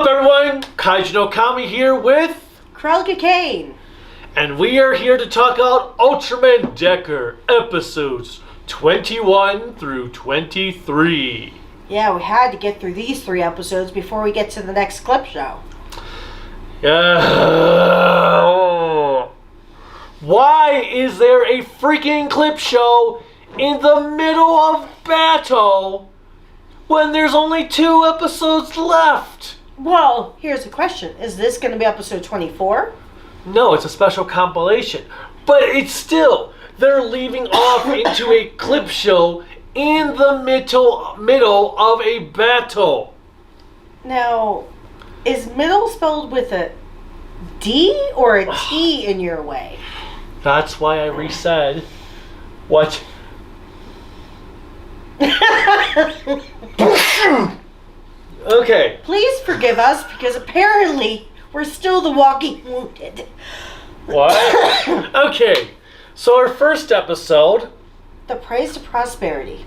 up, everyone? Kaiju no Kami here with Cruellica and I. and we are here to talk about Ultraman Decker episodes 21 through 23. Yeah, we had to get through these 3 episodes before we get to the next clip show. Why is there a freaking clip show in the middle of battle when there's only 2 episodes left? Well, here's the question. Is this going to be episode 24? No, it's a special compilation. But it's still, they're leaving off into a clip show in the middle of a battle. Now, is middle spelled with a D or a T in your way? That's why I resaid what. Okay. Please forgive us because apparently we're still the walking wounded. What? Okay. So our first episode, The Praise to Prosperity.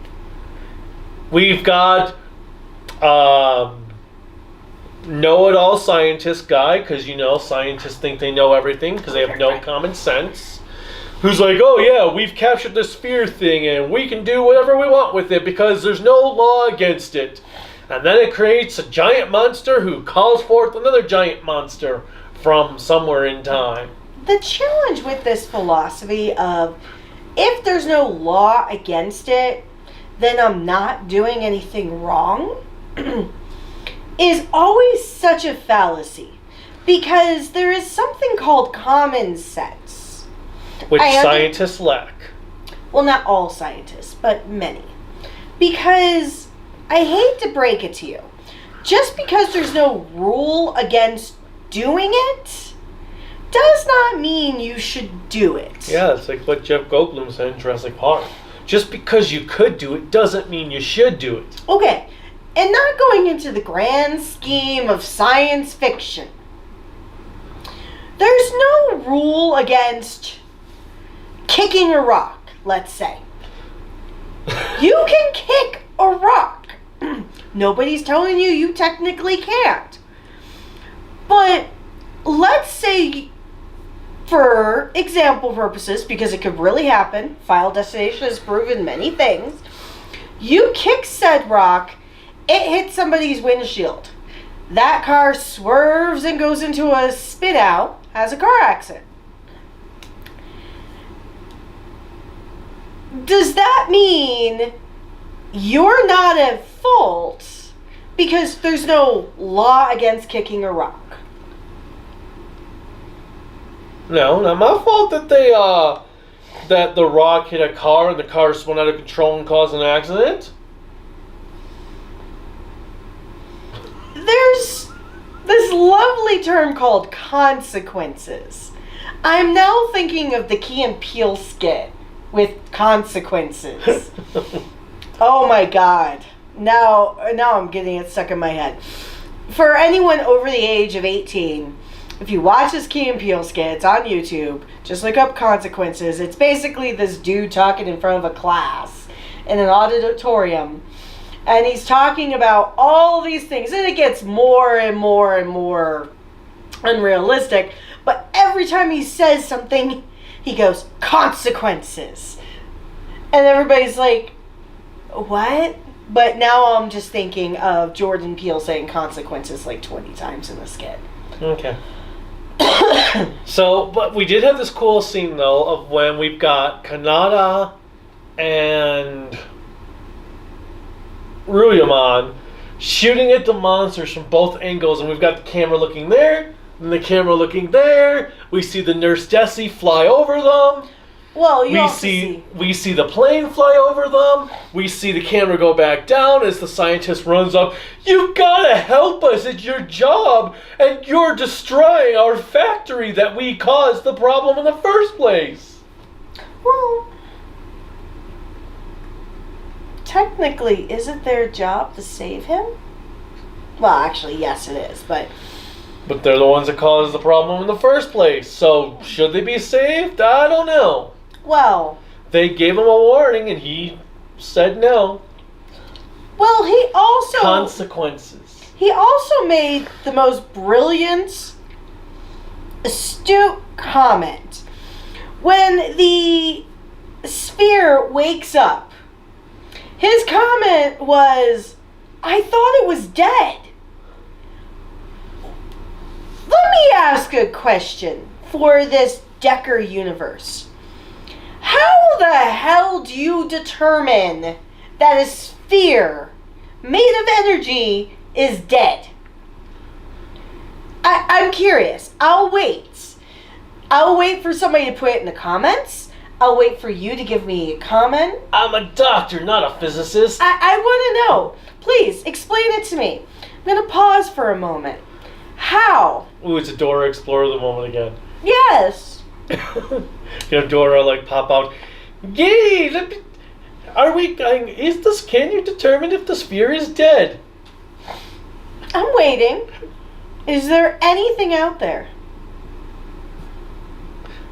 we've got know-it-all scientist guy, because you know scientists think they know everything because they have no common sense, who's like, oh yeah, we've captured the sphere thing and we can do whatever we want with it because there's no law against it. And then it creates a giant monster who calls forth another giant monster from somewhere in time. The challenge with this philosophy of if there's no law against it, then I'm not doing anything wrong is always such a fallacy. Because there is something called common sense. Which scientists lack. Well, not all scientists, but many. Because I hate to break it to you, just because there's no rule against doing it does not mean you should do it. Yeah, it's like what Jeff Goldblum said in Jurassic Park. Just because you could do it doesn't mean you should do it. Okay, and not going into the grand scheme of science fiction, there's no rule against kicking a rock, let's say. You can kick a rock. Nobody's telling you technically can't. But let's say, for example purposes, because it could really happen, Final Destination has proven many things, you kick said rock, it hits somebody's windshield. That car swerves and goes into a spin out, has a car accident. Does that mean you're not at fault because there's no law against kicking a rock? No, not my fault that that the rock hit a car and the car spun out of control and caused an accident. There's this lovely term called consequences. I'm now thinking of the Key and Peele skit with consequences. Oh my god. Now I'm getting it stuck in my head. For anyone over the age of 18, if you watch this Key and Peele skit, it's on YouTube, just look up consequences. It's basically this dude talking in front of a class in an auditorium. And he's talking about all these things. And it gets more and more and more unrealistic. But every time he says something, he goes, consequences. And everybody's like, what? But now I'm just thinking of Jordan Peele saying consequences like 20 times in the skit. Okay. So, but we did have this cool scene, though, of when we've got Kanata and Ryuman shooting at the monsters from both angles, and we've got the camera looking there, and the camera looking there. We see the Nurse Jessie fly over them. Well, we see the plane fly over them. We see the camera go back down as the scientist runs up. You gotta help us. It's your job. And you're destroying our factory that we caused the problem in the first place. Well, technically, is it their job to save him? Well, actually, yes, it is, but they're the ones that caused the problem in the first place. So, should they be saved? I don't know. Well, they gave him a warning and he said no. Well, he also... Consequences. he also made the most brilliant, astute comment. When the sphere wakes up, his comment was, "I thought it was dead." Let me ask a question for this Decker universe. How the hell do you determine that a sphere made of energy is dead? I'm curious. I'll wait. I'll wait for somebody to put it in the comments. I'll wait for you to give me a comment. I'm a doctor, not a physicist. I want to know. Please, explain it to me. I'm going to pause for a moment. How? Ooh, it's a Dora Explorer the moment again. Yes. You have Dora like pop out. Yay! Can you determine if the sphere is dead? I'm waiting. Is there anything out there?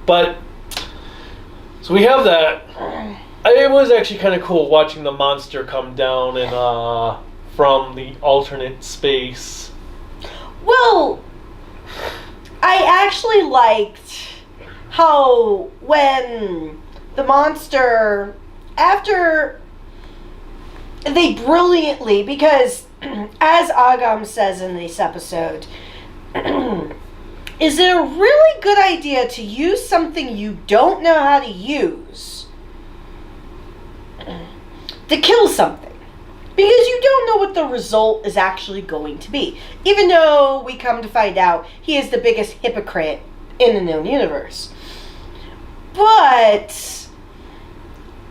But so we have that. It was actually kind of cool watching the monster come down and from the alternate space. Well, I actually liked how when the monster, after they brilliantly, because as Agams says in this episode, is it a really good idea to use something you don't know how to use to kill something? Because you don't know what the result is actually going to be. Even though we come to find out he is the biggest hypocrite in the known universe. But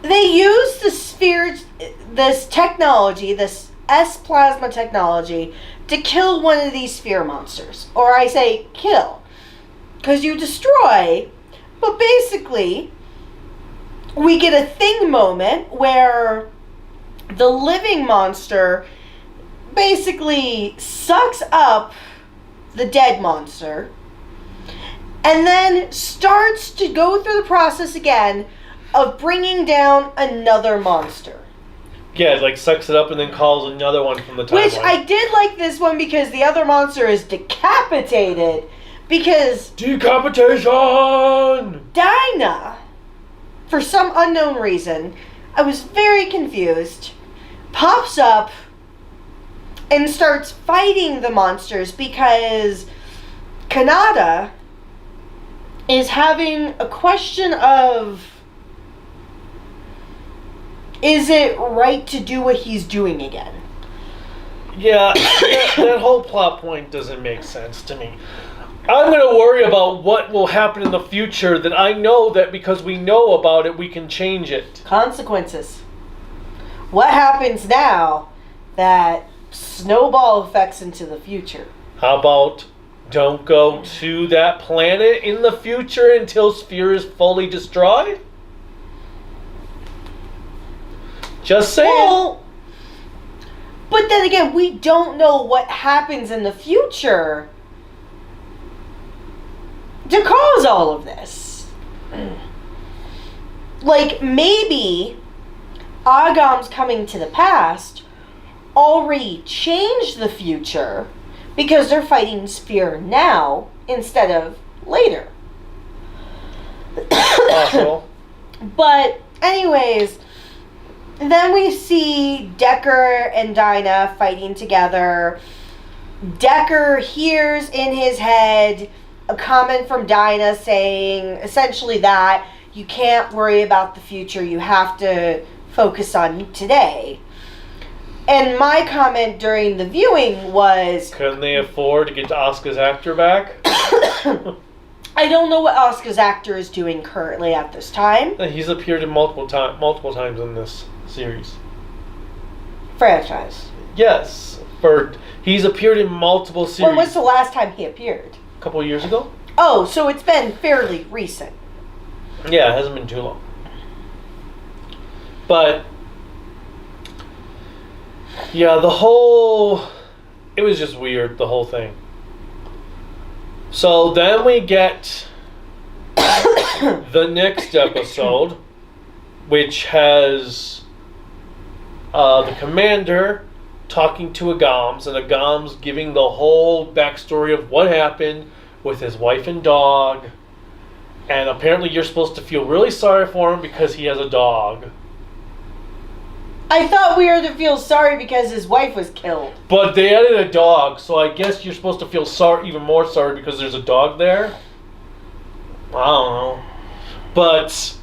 they use the sphere, this technology, this S-plasma technology, to kill one of these sphere monsters. Or I say kill. Because you destroy, but basically, we get a thing moment where the living monster basically sucks up the dead monster and then starts to go through the process again of bringing down another monster. Yeah, it like sucks it up and then calls another one from the timeline. Which I did like this one because the other monster is decapitated because decapitation! Dinah, for some unknown reason, I was very confused, pops up and starts fighting the monsters because Kanata is having a question of, is it right to do what he's doing again? Yeah, that whole plot point doesn't make sense to me. I'm going to worry about what will happen in the future that I know that because we know about it, we can change it. Consequences. What happens now that snowball effects into the future? How about don't go to that planet in the future until Sphere is fully destroyed? Just saying. Well, but then again, we don't know what happens in the future to cause all of this. Like, maybe Agams coming to the past already changed the future because they're fighting Sphere now instead of later. Possible. But anyways, then we see Decker and Dinah fighting together. Decker hears in his head a comment from Dinah saying essentially that you can't worry about the future, you have to focus on today. And my comment during the viewing was, couldn't they afford to get Asuka's actor back? I don't know what Asuka's actor is doing currently at this time. He's appeared in multiple times in this series. Franchise. Yes, he's appeared in multiple series. When was the last time he appeared? A couple of years ago. Oh, so it's been fairly recent. Yeah, it hasn't been too long. But yeah, it was just weird, the whole thing. So then we get the next episode, which has the commander talking to Agams, and Agams giving the whole backstory of what happened with his wife and dog. And apparently you're supposed to feel really sorry for him because he has a dog. I thought we were to feel sorry because his wife was killed. But they added a dog, so I guess you're supposed to feel sorry, even more sorry because there's a dog there. I don't know. But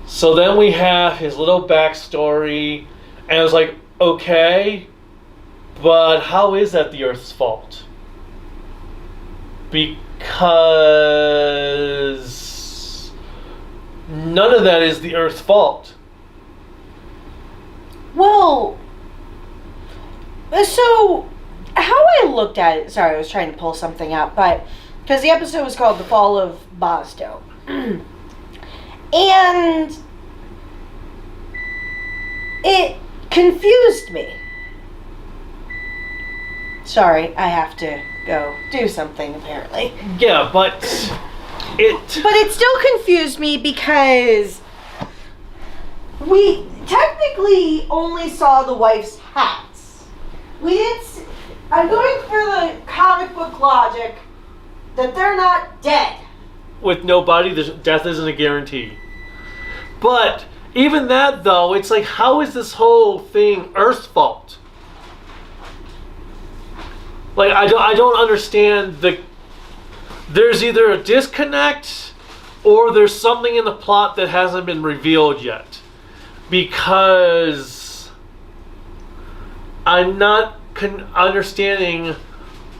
so then we have his little backstory, and I was like, okay, but how is that the Earth's fault? Because none of that is the Earth's fault. Well, so how I looked at it, sorry, I was trying to pull something out, but because the episode was called The Fall of Bosdo. And it confused me. Sorry, I have to go do something apparently. Yeah, but it still confused me because we technically only saw the wife's hats. We didn't see, I'm going for the comic book logic that they're not dead. with no body, death isn't a guarantee. But even that, though, it's like, how is this whole thing Earth's fault? Like, I don't understand the. There's either a disconnect, or there's something in the plot that hasn't been revealed yet, because I'm not understanding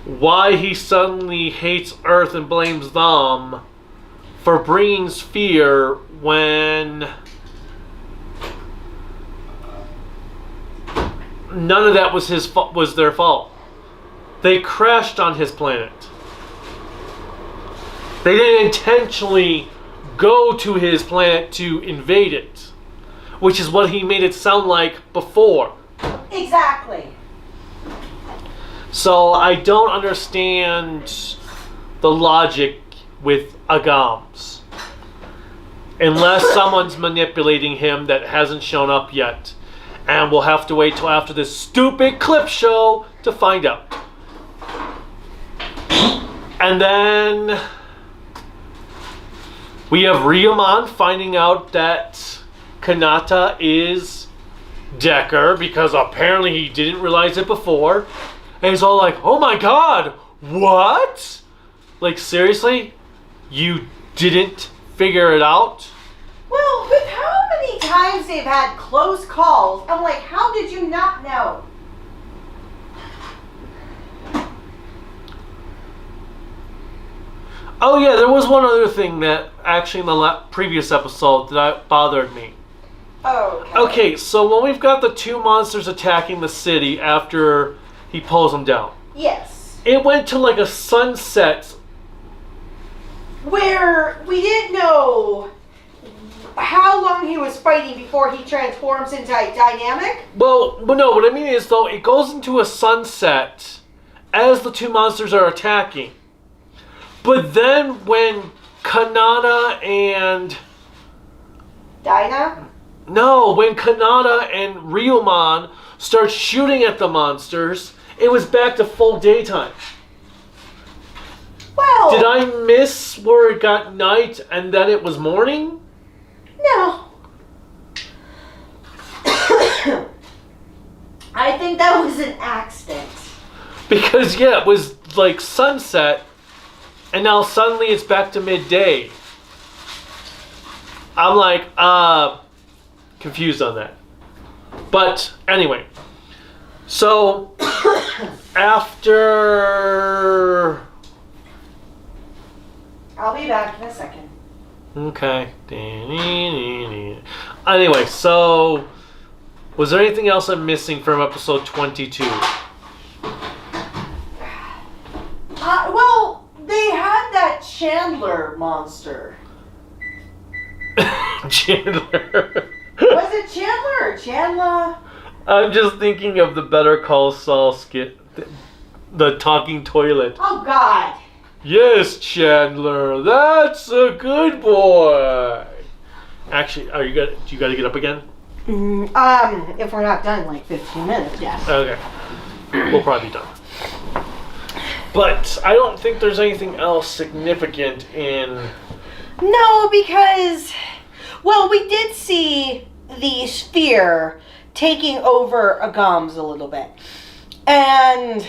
why he suddenly hates Earth and blames them for bringing fear when none of that was was their fault. They crashed on his planet. They didn't intentionally go to his planet to invade it, which is what he made it sound like before. Exactly. So I don't understand the logic with Agams. Unless someone's manipulating him that hasn't shown up yet. And we'll have to wait till after this stupid clip show to find out. And then we have Ryuman finding out that Kanata is Decker, because apparently he didn't realize it before. And he's all like, oh my god, what? Like, seriously? You didn't figure it out? Well, with how many times they've had close calls, I'm like, how did you not know? Oh yeah, there was one other thing that actually in the previous episode that bothered me. Oh, Okay, so when we've got the two monsters attacking the city after he pulls them down. Yes. It went to like a sunset. Where we didn't know how long he was fighting before he transforms into a dynamic. Well, no, what I mean is, though, it goes into a sunset as the two monsters are attacking. But then when Kanata and... Dinah? No, when Kanata and Ryuman start shooting at the monsters, it was back to full daytime. Well... Did I miss where it got night and then it was morning? No. I think that was an accident. Because, yeah, it was like sunset, and now suddenly it's back to midday. I'm like, confused on that. But, anyway. So, after... I'll be back in a second. Okay. Anyway, so... Was there anything else I'm missing from episode 22? Well, they had that Chandler monster. Chandler. Was it Chandler or Chandler? I'm just thinking of the Better Call Saul skit. The talking toilet. Oh, God. Yes, Chandler, that's a good boy. Actually, do you got to get up again? If we're not done in like 15 minutes, yes. Okay. We'll probably be done. But I don't think there's anything else significant in... No, because... Well, we did see the sphere taking over Agams a little bit. And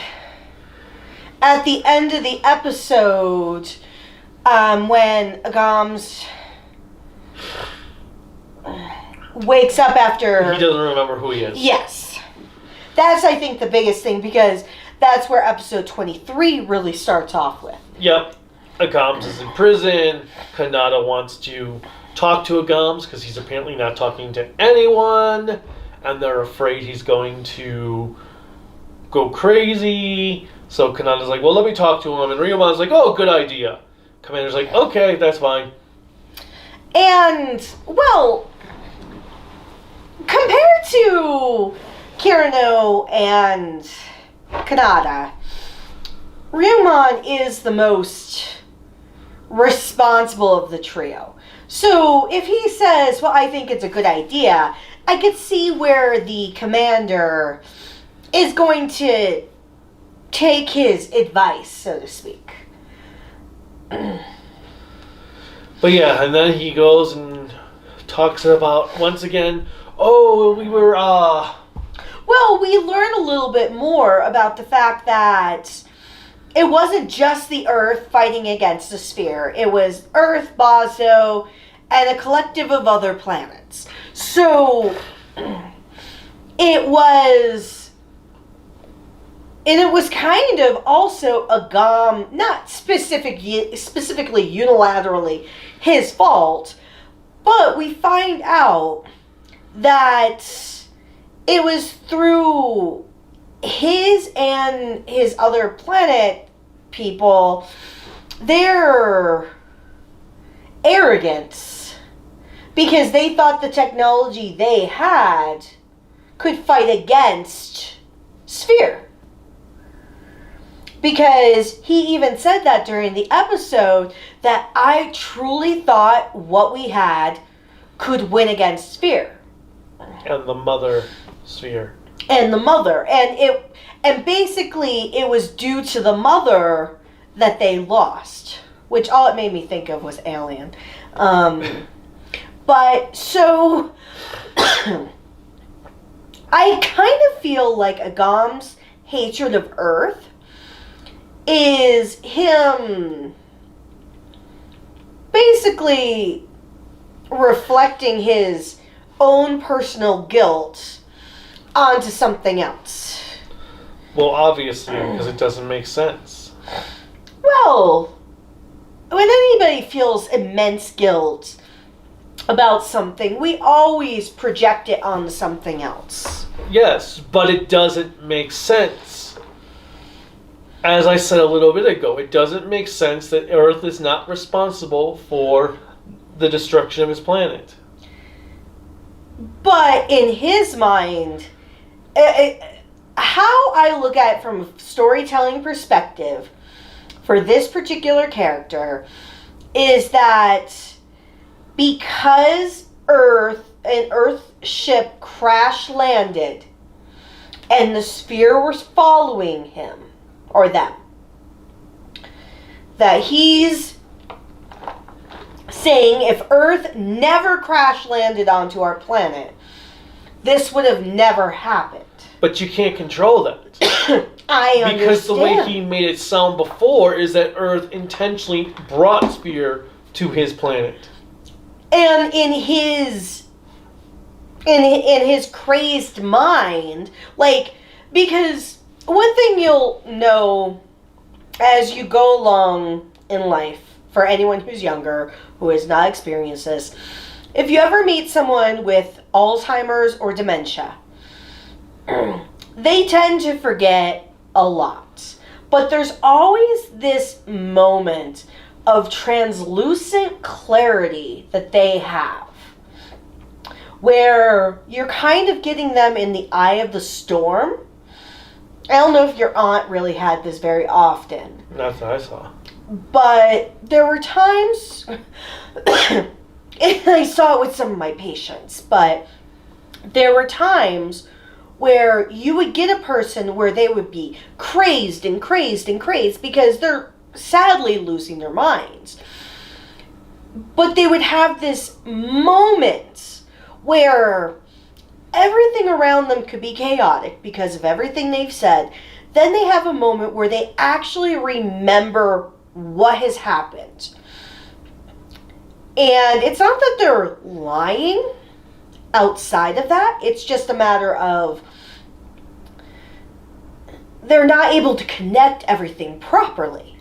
at the end of the episode, when Agams wakes up after... He doesn't remember who he is. Yes. That's, I think, the biggest thing, because that's where episode 23 really starts off with. Yep. Agams is in prison. Kanata wants to talk to Agams because he's apparently not talking to anyone. And they're afraid he's going to go crazy. So Kanata's like, well, let me talk to him. And Ryuman's like, oh, good idea. Commander's like, okay, that's fine. And, well, compared to Kirano and Kanata, Ryuman is the most responsible of the trio. So if he says, well, I think it's a good idea, I could see where the commander is going to take his advice, so to speak. But yeah, and then he goes and talks about, once again, oh, we were, Well, we learn a little bit more about the fact that it wasn't just the Earth fighting against the sphere. It was Earth, Bazo, and a collective of other planets. So, it was kind of also Agam, not specifically unilaterally his fault, but we find out that it was through his and his other planet people, their arrogance, because they thought the technology they had could fight against Sphere. Because he even said that during the episode, that I truly thought what we had could win against Sphere. And the mother sphere. And the mother. And basically it was due to the mother that they lost. Which all it made me think of was Alien. But so I kind of feel like Agam's hatred of Earth is him basically reflecting his own personal guilt onto something else. Well, obviously, because it doesn't make sense. Well, when anybody feels immense guilt about something, we always project it on something else. Yes, but it doesn't make sense. As I said a little bit ago, it doesn't make sense that Earth is not responsible for the destruction of his planet. But in his mind, how I look at it from a storytelling perspective for this particular character is that because an Earth ship crash landed and the sphere was following him or them, that he's saying if Earth never crash landed onto our planet, this would have never happened. But you can't control that. I understand. Because the way he made it sound before is that Earth intentionally brought Sphere to his planet. And in his crazed mind, because one thing you'll know as you go along in life, for anyone who's younger, who has not experienced this, if you ever meet someone with Alzheimer's or dementia, they tend to forget a lot. But there's always this moment of translucent clarity that they have, where you're kind of getting them in the eye of the storm. I don't know if your aunt really had this very often. That's what I saw. But there were times, and I saw it with some of my patients, but there were times where you would get a person where they would be crazed and crazed and crazed because they're sadly losing their minds. But they would have this moment where everything around them could be chaotic because of everything they've said. Then they have a moment where they actually remember what has happened. And it's not that they're lying outside of that. It's just a matter of they're not able to connect everything properly.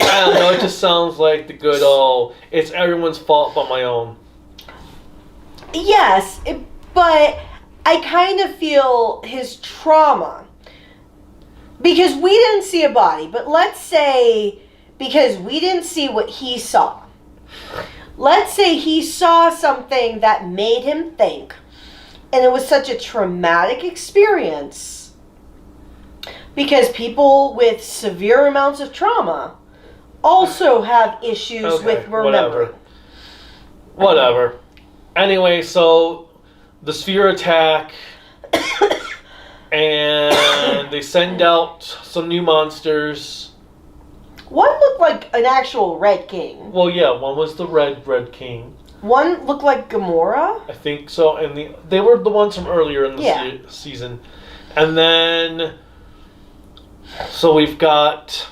I don't know, it just sounds like the good old, it's everyone's fault but my own. Yes, but I kind of feel his trauma. Because we didn't see a body, but let's say, because we didn't see what he saw. Let's say he saw something that made him think, and it was such a traumatic experience. Because people with severe amounts of trauma also have issues with remembering. Whatever. Anyway, so the sphere attack, and they send out some new monsters. One looked like an actual Red King. Well, yeah, one was the Red King. One looked like Gamora. I think so, and they were the ones from earlier in the season. And then, so we've got...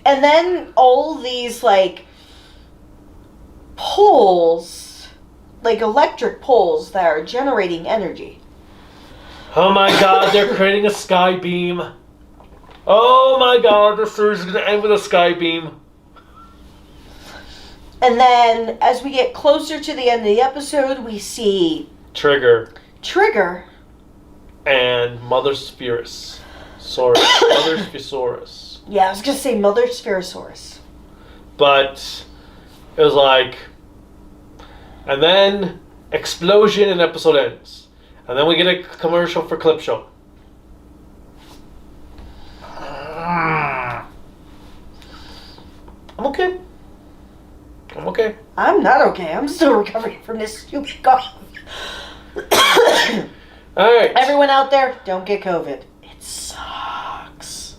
And then all these, like, poles, like electric poles that are generating energy. Oh my god, they're creating a sky beam. Oh my god, the series is going to end with a sky beam. And then, as we get closer to the end of the episode, we see... Trigger. And Mother Spherosaurus. Mother Spherosaurus. Yeah, I was going to say Mother Spherosaurus. But it was like... And then, explosion and episode ends. And then we get a commercial for Clip Show. I'm okay. I'm not okay. I'm still recovering from this stupid cough. Alright. Everyone out there, don't get COVID. It sucks.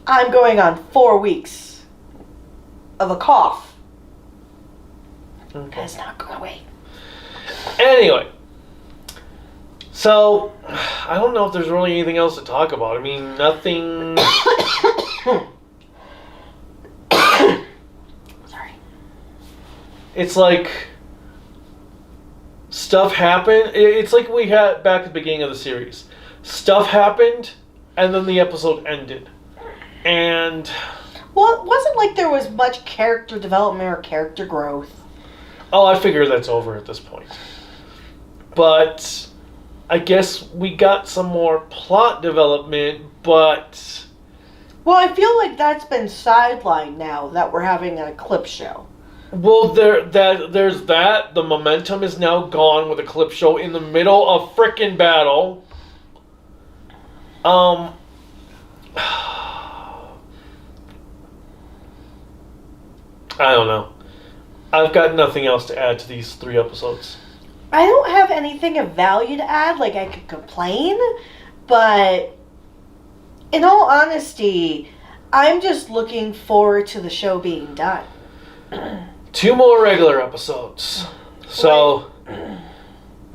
I'm going on 4 weeks of a cough. Okay. It's not going away. Anyway. So, I don't know if there's really anything else to talk about. I mean, nothing... Sorry. It's like... Stuff happened. It's like we had back at the beginning of the series. Stuff happened, and then the episode ended. And... Well, it wasn't like there was much character development or character growth. Oh, I figure that's over at this point. But... I guess we got some more plot development, but... Well, I feel like that's been sidelined now that we're having a clip show. Well, there's that. The momentum is now gone with a clip show in the middle of frickin' battle. I don't know. I've got nothing else to add to these 3 episodes. I don't have anything of value to add, like I could complain, but in all honesty, I'm just looking forward to the show being done. 2 more regular episodes. So,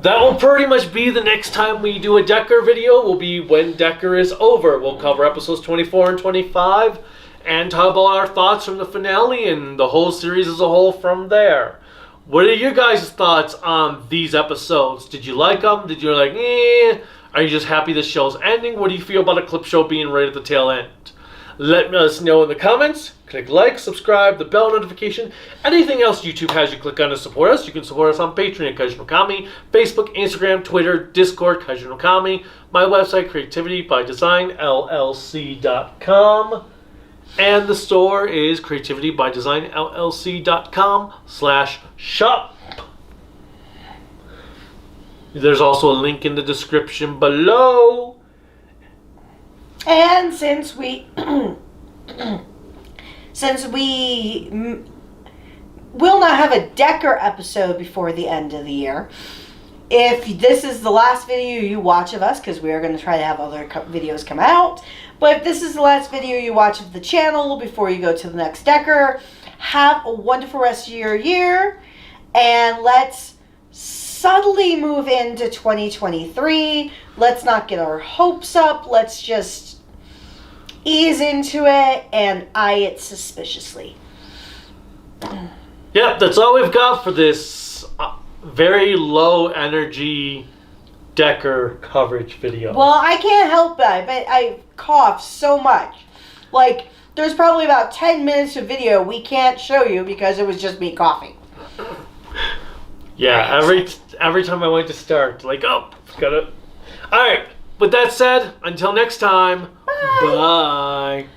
that will pretty much be the next time we do a Decker video, will be when Decker is over. We'll cover episodes 24 and 25, and talk about our thoughts from the finale and the whole series as a whole from there. What are your guys' thoughts on these episodes? Did you like them? Did you like, eh? Are you just happy the show's ending? What do you feel about a clip show being right at the tail end? Let us know in the comments. Click like, subscribe, the bell notification, anything else YouTube has you click on to support us. You can support us on Patreon at Kaiju no Kami, Facebook, Instagram, Twitter, Discord, Kaiju no Kami, my website, creativitybydesignllc.com. And the store is creativitybydesignllc.com/shop. There's also a link in the description below. And since we will not have a Decker episode before the end of the year. If this is the last video you watch of us, because we are going to try to have other videos come out, but if this is the last video you watch of the channel before you go to the next Decker, have a wonderful rest of your year, and let's subtly move into 2023. Let's not get our hopes up. Let's just ease into it and eye it suspiciously. Yep, that's all we've got for this very low energy Decker coverage video. Well, I can't help it, but I cough so much. Like, there's probably about 10 minutes of video we can't show you because it was just me coughing. Yeah, every time I went to start, like, oh, gotta. All right. With that said, until next time. Bye.